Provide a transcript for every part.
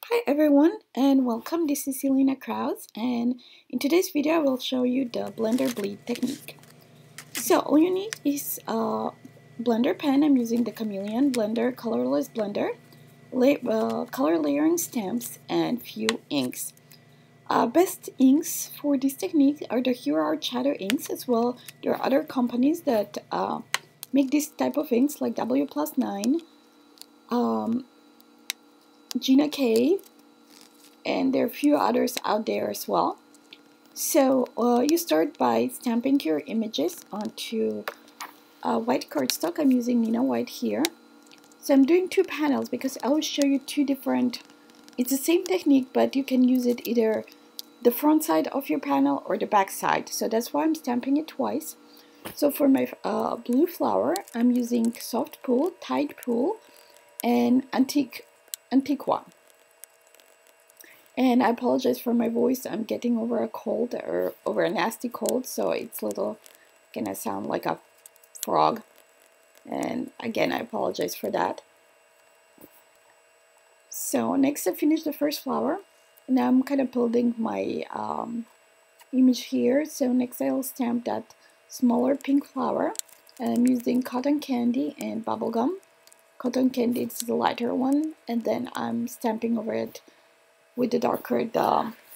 Hi everyone and welcome. This is Ilina Crouse, and in today's video I will show you the blender bleed technique. So all you need is a blender pen. I'm using the Chameleon blender, colorless blender, color layering stamps, and few inks. Best inks for this technique are the Hero Art Shadow inks. As well, there are other companies that make this type of inks like W+9, Gina K, and there are a few others out there as well. So you start by stamping your images onto white cardstock. I'm using Nina White here. So I'm doing two panels because I will show you two different, it's the same technique, but you can use it either the front side of your panel or the back side. So that's why I'm stamping it twice. So for my blue flower, I'm using Soft Pull, Tide Pull, and Antiqua. And I apologize for my voice. I'm getting over a cold or over a nasty cold, so it's gonna sound like a frog. And again, I apologize for that. So next I finished the first flower. Now I'm kind of building my image here. So next I'll stamp that smaller pink flower. And I'm using cotton candy and bubblegum. Cotton candy is the lighter one, and then I'm stamping over it with the darker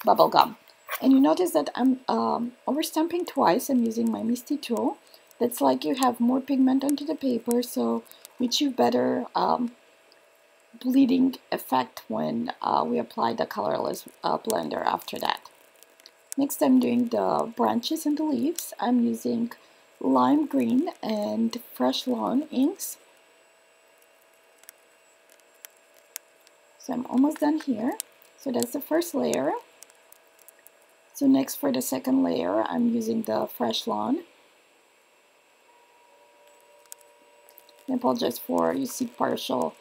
bubble gum. And you notice that I'm overstamping twice. I'm using my Misty tool. That's like you have more pigment onto the paper, so we achieve better bleeding effect when we apply the colorless blender after that. Next I'm doing the branches and the leaves. I'm using lime green and fresh lawn inks. So I'm almost done here. So that's the first layer. So next for the second layer, I'm using the fresh lawn. I apologize for, you see partial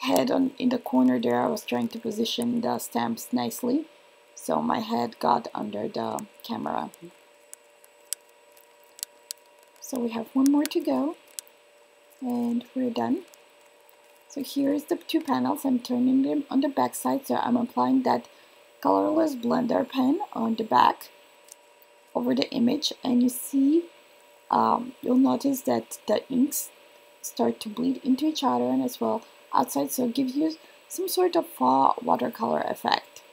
head in the corner there. I was trying to position the stamps nicely, so my head got under the camera. So we have one more to go, and we're done. So here's the two panels. I'm turning them on the back side, so I'm applying that colorless blender pen on the back over the image, and you see you'll notice that the inks start to bleed into each other and as well outside, so it gives you some sort of watercolor effect.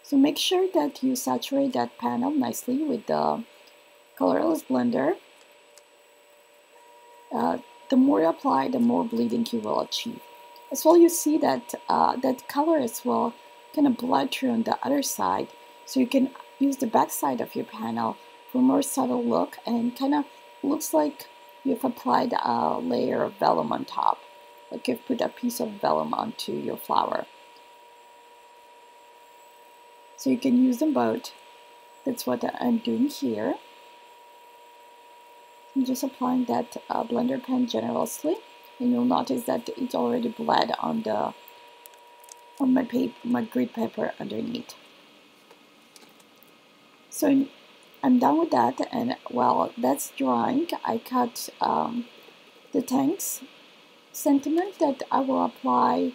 So make sure that you saturate that panel nicely with the colorless blender. The more you apply, the more bleeding you will achieve. As well, you see that that color as well kind of bled through on the other side, so you can use the back side of your panel for a more subtle look, and kind of looks like you've applied a layer of vellum on top, like you've put a piece of vellum onto your flower. So you can use them both. That's what I'm doing here. I'm just applying that blender pen generously, and you'll notice that it's already bled on my grid paper underneath. So I'm done with that, and while that's drying, I cut the tanks sentiment that I will apply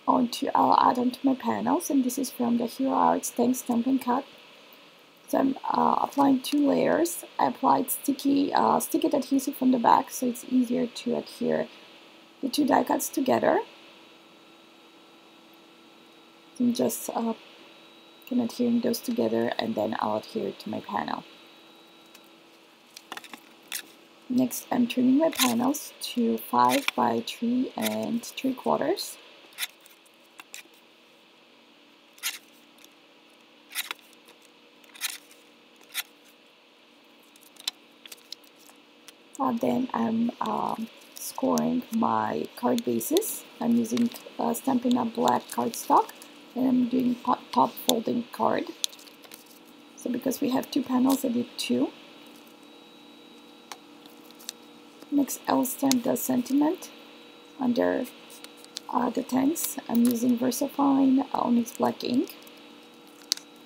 I'll add onto my panels, and this is from the Hero Art Tank Stamping Cut. So I'm applying two layers. I applied sticky adhesive on the back, so it's easier to adhere the two die cuts together. So I'm just kind of adhering those together, and then I'll adhere it to my panel. Next, I'm turning my panels to 5 by 3 3/4. Then I'm scoring my card bases. I'm using Stampin' Up! Black cardstock, and I'm doing top folding card. So because we have two panels, I did two. Next, I'll stamp the sentiment under the tanks. I'm using VersaFine Onyx Black ink,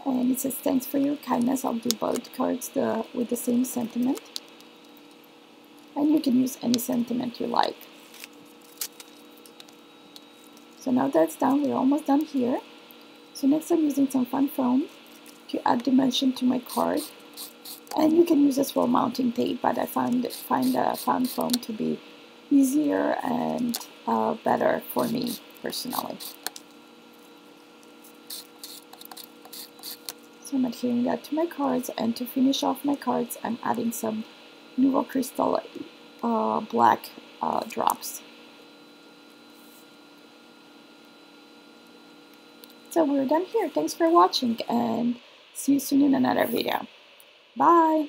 and it says thanks for your kindness. I'll do both cards with the same sentiment. And you can use any sentiment you like. So now that's done, we're almost done here. So next I'm using some fun foam to add dimension to my card. And you can use as well mounting tape, but I find fun foam to be easier and better for me personally. So I'm adhering that to my cards, and to finish off my cards, I'm adding some Nouveau Crystal black drops. So we're done here. Thanks for watching, and see you soon in another video. Bye!